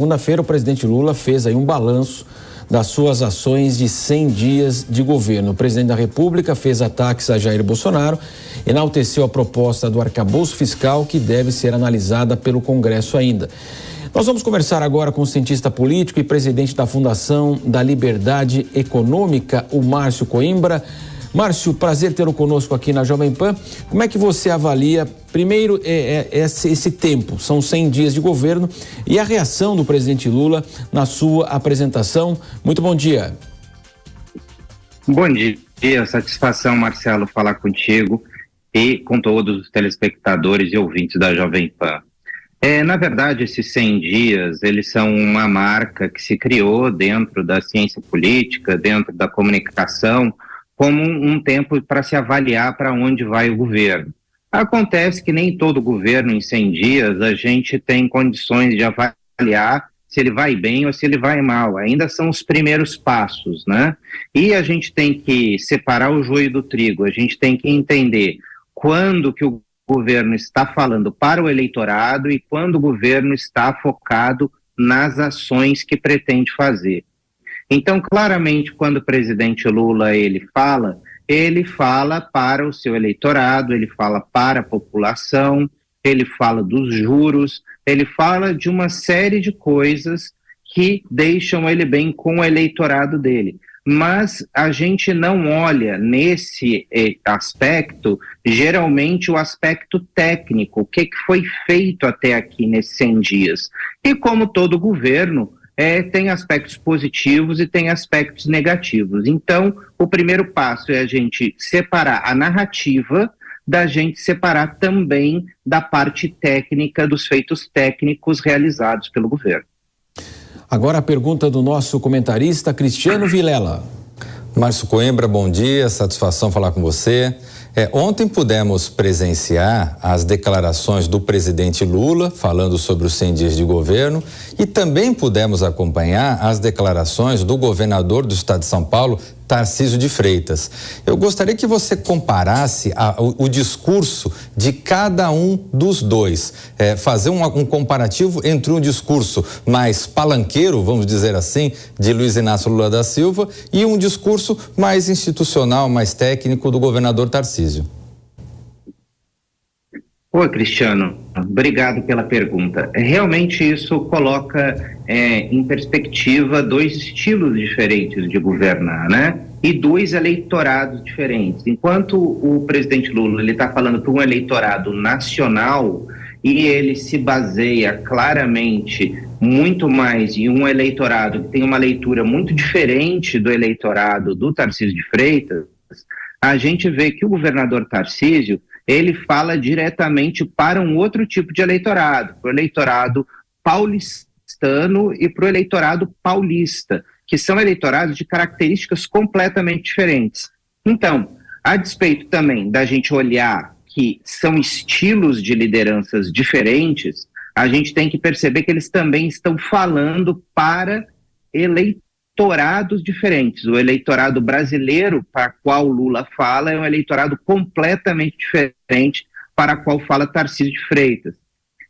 Segunda-feira, o presidente Lula fez aí um balanço das suas ações de 100 dias de governo. O presidente da República fez ataques a Jair Bolsonaro, enalteceu a proposta do arcabouço fiscal que deve ser analisada pelo Congresso ainda. Nós vamos conversar agora com o cientista político e presidente da Fundação da Liberdade Econômica, o Márcio Coimbra. Márcio, prazer tê-lo conosco aqui na Jovem Pan. Como é que você avalia, primeiro, esse tempo? São 100 dias de governo e a reação do presidente Lula na sua apresentação. Muito bom dia. Bom dia, satisfação, Marcelo, falar contigo e com todos os telespectadores e ouvintes da Jovem Pan. Na verdade, esses 100 dias, eles são uma marca que se criou dentro da ciência política, dentro da comunicação, como um tempo para se avaliar para onde vai o governo. Acontece que nem todo governo em 100 dias a gente tem condições de avaliar se ele vai bem ou se ele vai mal. Ainda são os primeiros passos, né? E a gente tem que separar o joio do trigo, a gente tem que entender quando que o governo está falando para o eleitorado e quando o governo está focado nas ações que pretende fazer. Então, claramente, quando o presidente Lula ele fala para o seu eleitorado, ele fala para a população, ele fala dos juros, ele fala de uma série de coisas que deixam ele bem com o eleitorado dele. Mas a gente não olha nesse aspecto, geralmente, o aspecto técnico, o que foi feito até aqui nesses 100 dias. E como todo governo, tem aspectos positivos e tem aspectos negativos. Então, o primeiro passo é a gente separar a narrativa da gente separar também da parte técnica, dos feitos técnicos realizados pelo governo. Agora a pergunta do nosso comentarista Cristiano Vilela. Márcio Coimbra, bom dia, satisfação falar com você. Ontem pudemos presenciar as declarações do presidente Lula falando sobre os 100 dias de governo e também pudemos acompanhar as declarações do governador do estado de São Paulo, Tarcísio de Freitas. Eu gostaria que você comparasse o discurso de cada um dos dois, fazer um comparativo entre um discurso mais palanqueiro, vamos dizer assim, de Luiz Inácio Lula da Silva e um discurso mais institucional, mais técnico do governador Tarcísio. Oi, Cristiano, obrigado pela pergunta. Realmente isso coloca em perspectiva dois estilos diferentes de governar, né? E dois eleitorados diferentes. Enquanto o presidente Lula está falando para um eleitorado nacional e ele se baseia claramente muito mais em um eleitorado que tem uma leitura muito diferente do eleitorado do Tarcísio de Freitas, a gente vê que o governador Tarcísio ele fala diretamente para um outro tipo de eleitorado, para o eleitorado paulistano e para o eleitorado paulista, que são eleitorados de características completamente diferentes. Então, a despeito também da gente olhar que são estilos de lideranças diferentes, a gente tem que perceber que eles também estão falando para eleitorados diferentes. O eleitorado brasileiro para o qual Lula fala é um eleitorado completamente diferente para o qual fala Tarcísio de Freitas.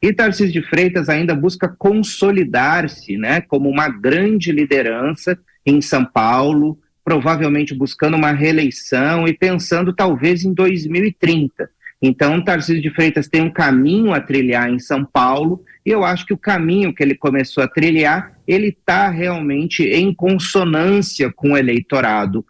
E Tarcísio de Freitas ainda busca consolidar-se, né, como uma grande liderança em São Paulo, provavelmente buscando uma reeleição e pensando talvez em 2030. Então, Tarcísio de Freitas tem um caminho a trilhar em São Paulo e eu acho que o caminho que ele começou a trilhar, ele está realmente em consonância com o eleitorado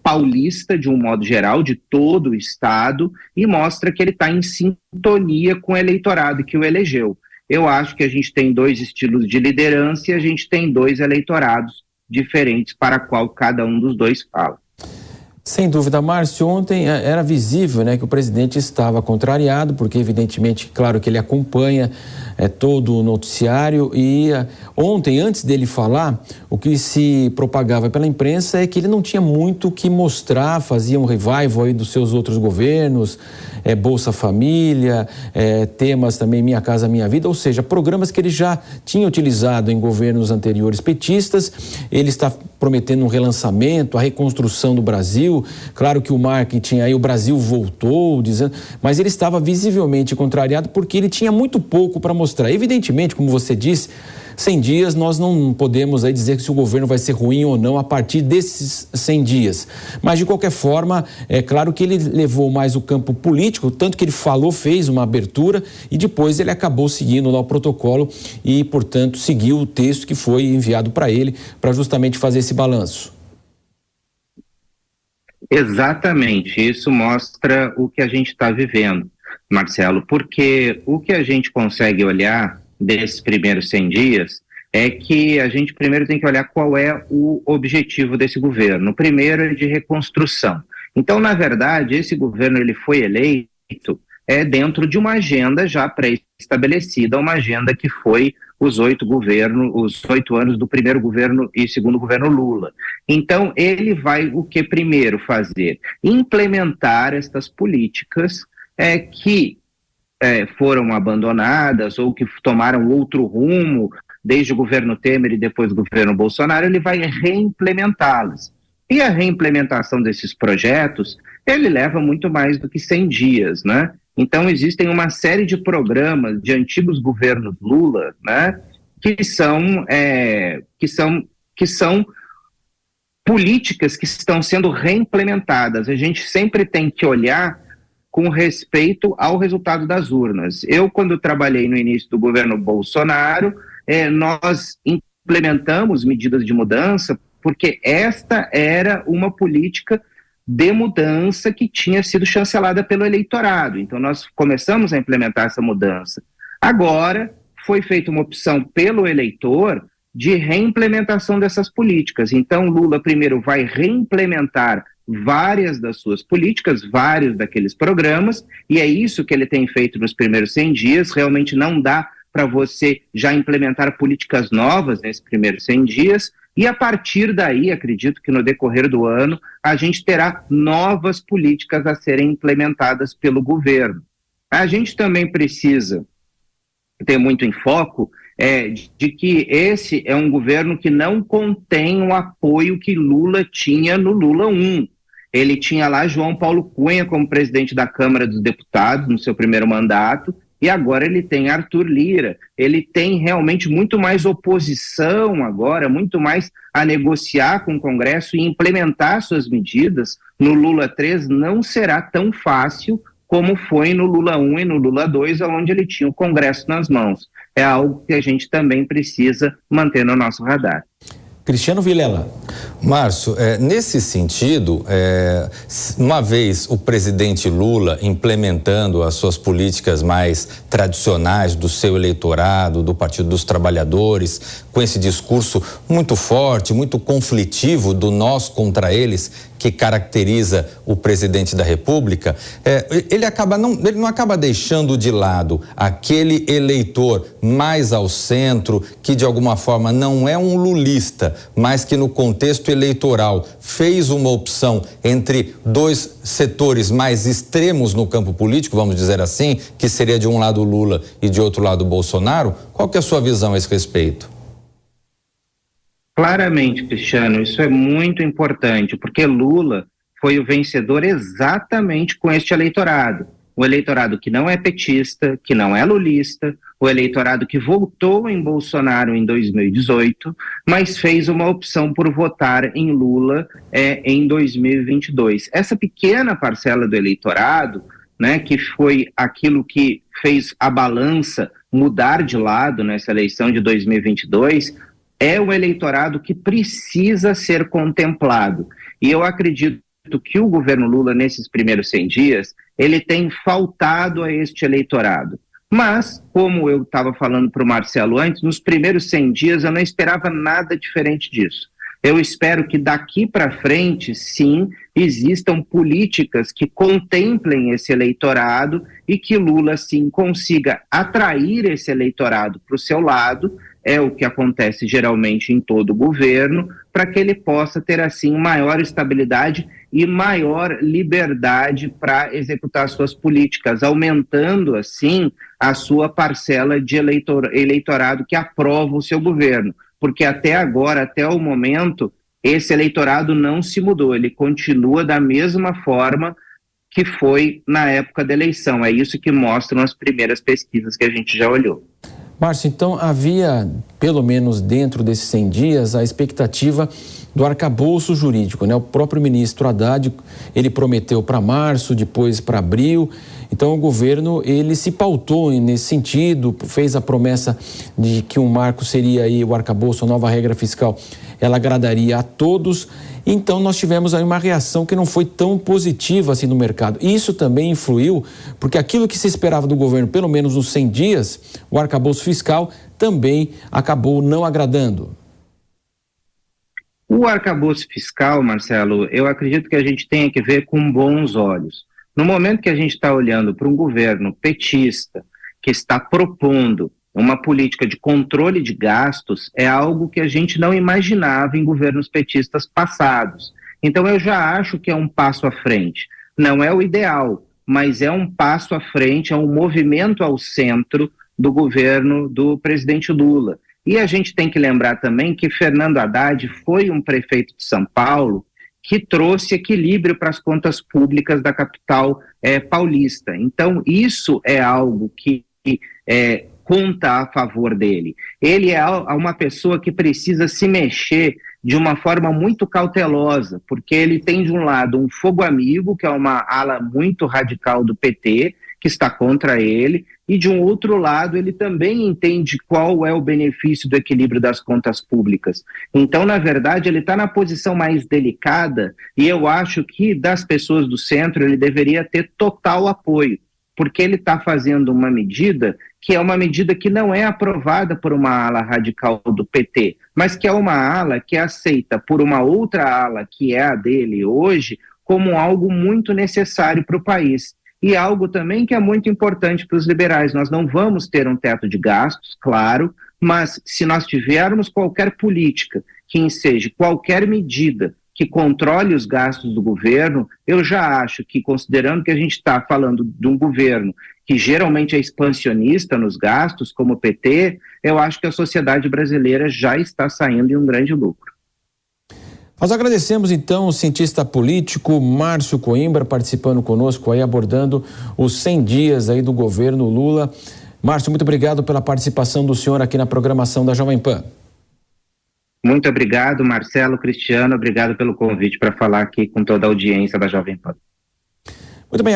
paulista, de um modo geral, de todo o estado, e mostra que ele está em sintonia com o eleitorado que o elegeu. Eu acho que a gente tem dois estilos de liderança e a gente tem dois eleitorados diferentes para qual cada um dos dois fala. Sem dúvida, Márcio, ontem era visível, né, que o presidente estava contrariado, porque evidentemente, claro que ele acompanha todo o noticiário e ontem, antes dele falar, o que se propagava pela imprensa é que ele não tinha muito o que mostrar, fazia um revival aí dos seus outros governos, Bolsa Família, temas também Minha Casa Minha Vida, ou seja, programas que ele já tinha utilizado em governos anteriores petistas. Ele está prometendo um relançamento, a reconstrução do Brasil. Claro que o marketing aí, o Brasil voltou, dizendo, mas ele estava visivelmente contrariado porque ele tinha muito pouco para mostrar. Evidentemente, como você disse, 100 dias, nós não podemos aí dizer que se o governo vai ser ruim ou não a partir desses 100 dias. Mas, de qualquer forma, é claro que ele levou mais o campo político, tanto que ele falou, fez uma abertura e depois ele acabou seguindo lá o protocolo e, portanto, seguiu o texto que foi enviado para ele para justamente fazer esse balanço. Exatamente, isso mostra o que a gente está vivendo, Marcelo, porque o que a gente consegue olhar desses primeiros 100 dias é que a gente primeiro tem que olhar qual é o objetivo desse governo. O primeiro é de reconstrução. Então, na verdade, esse governo ele foi eleito dentro de uma agenda já pré-estabelecida, uma agenda que foi os 8 anos do primeiro governo e segundo governo Lula. Então, ele vai o que primeiro fazer? Implementar estas políticas que foram abandonadas ou que tomaram outro rumo desde o governo Temer e depois do governo Bolsonaro. Ele vai reimplementá-las. E a reimplementação desses projetos, ele leva muito mais do que 100 dias, né? Então, existem uma série de programas de antigos governos Lula, né, que são políticas que estão sendo reimplementadas. A gente sempre tem que olhar com respeito ao resultado das urnas. Eu, quando trabalhei no início do governo Bolsonaro, nós implementamos medidas de mudança porque esta era uma política de mudança que tinha sido chancelada pelo eleitorado. Então, nós começamos a implementar essa mudança. Agora, foi feita uma opção pelo eleitor de reimplementação dessas políticas. Então, Lula primeiro vai reimplementar várias das suas políticas, vários daqueles programas, e é isso que ele tem feito nos primeiros 100 dias. Realmente não dá para você já implementar políticas novas nesses primeiros 100 dias, e a partir daí, acredito que no decorrer do ano, a gente terá novas políticas a serem implementadas pelo governo. A gente também precisa ter muito em foco de que esse é um governo que não contém o apoio que Lula tinha no Lula 1. Ele tinha lá João Paulo Cunha como presidente da Câmara dos Deputados no seu primeiro mandato, e agora ele tem Arthur Lira. Ele tem realmente muito mais oposição agora, muito mais a negociar com o Congresso e implementar suas medidas. No Lula 3 não será tão fácil como foi no Lula 1 e no Lula 2, onde ele tinha o Congresso nas mãos. É algo que a gente também precisa manter no nosso radar. Cristiano Vilela. Márcio, nesse sentido, uma vez o presidente Lula implementando as suas políticas mais tradicionais do seu eleitorado, do Partido dos Trabalhadores, com esse discurso muito forte, muito conflitivo do nós contra eles, que caracteriza o presidente da República, ele não acaba deixando de lado aquele eleitor mais ao centro, que de alguma forma não é um lulista, mas que no contexto eleitoral fez uma opção entre dois setores mais extremos no campo político, vamos dizer assim, que seria de um lado Lula e de outro lado Bolsonaro. Qual que é a sua visão a esse respeito? Claramente, Cristiano, isso é muito importante, porque Lula foi o vencedor exatamente com este eleitorado. O eleitorado que não é petista, que não é lulista, o eleitorado que votou em Bolsonaro em 2018, mas fez uma opção por votar em Lula em 2022. Essa pequena parcela do eleitorado, né, que foi aquilo que fez a balança mudar de lado nessa eleição de 2022, é o eleitorado que precisa ser contemplado. E eu acredito que o governo Lula, nesses primeiros 100 dias, ele tem faltado a este eleitorado. Mas, como eu estava falando para o Marcelo antes, nos primeiros 100 dias eu não esperava nada diferente disso. Eu espero que daqui para frente, sim, existam políticas que contemplem esse eleitorado e que Lula, sim, consiga atrair esse eleitorado para o seu lado. É o que acontece geralmente em todo o governo, para que ele possa ter, assim, maior estabilidade e maior liberdade para executar suas políticas, aumentando, assim, a sua parcela de eleitorado que aprova o seu governo. Porque até agora, até o momento, esse eleitorado não se mudou, ele continua da mesma forma que foi na época da eleição. É isso que mostram as primeiras pesquisas que a gente já olhou. Márcio, então havia, pelo menos dentro desses 100 dias, a expectativa do arcabouço jurídico, né? O próprio ministro Haddad, ele prometeu para março, depois para abril. Então o governo, ele se pautou nesse sentido, fez a promessa de que um marco seria aí o arcabouço, a nova regra fiscal, ela agradaria a todos. Então nós tivemos aí uma reação que não foi tão positiva assim no mercado. Isso também influiu, porque aquilo que se esperava do governo, pelo menos nos 100 dias, o arcabouço fiscal, também acabou não agradando. O arcabouço fiscal, Marcelo, eu acredito que a gente tenha que ver com bons olhos. No momento que a gente está olhando para um governo petista que está propondo uma política de controle de gastos, é algo que a gente não imaginava em governos petistas passados. Então eu já acho que é um passo à frente. Não é o ideal, mas é um passo à frente, é um movimento ao centro do governo do presidente Lula. E a gente tem que lembrar também que Fernando Haddad foi um prefeito de São Paulo que trouxe equilíbrio para as contas públicas da capital paulista. Então, isso é algo que conta a favor dele. Ele é uma pessoa que precisa se mexer de uma forma muito cautelosa, porque ele tem, de um lado, um fogo amigo, que é uma ala muito radical do PT, que está contra ele, e de um outro lado ele também entende qual é o benefício do equilíbrio das contas públicas. Então, na verdade, ele está na posição mais delicada e eu acho que das pessoas do centro ele deveria ter total apoio, porque ele está fazendo uma medida que é uma medida que não é aprovada por uma ala radical do PT, mas que é uma ala que é aceita por uma outra ala, que é a dele hoje, como algo muito necessário para o país. E algo também que é muito importante para os liberais. Nós não vamos ter um teto de gastos, claro, mas se nós tivermos qualquer política que enseje qualquer medida que controle os gastos do governo, eu já acho que, considerando que a gente está falando de um governo que geralmente é expansionista nos gastos, como o PT, eu acho que a sociedade brasileira já está saindo em um grande lucro. Nós agradecemos então o cientista político Márcio Coimbra participando conosco aí, abordando os 100 dias aí do governo Lula. Márcio, muito obrigado pela participação do senhor aqui na programação da Jovem Pan. Muito obrigado, Marcelo, Cristiano, obrigado pelo convite para falar aqui com toda a audiência da Jovem Pan. Muito bem.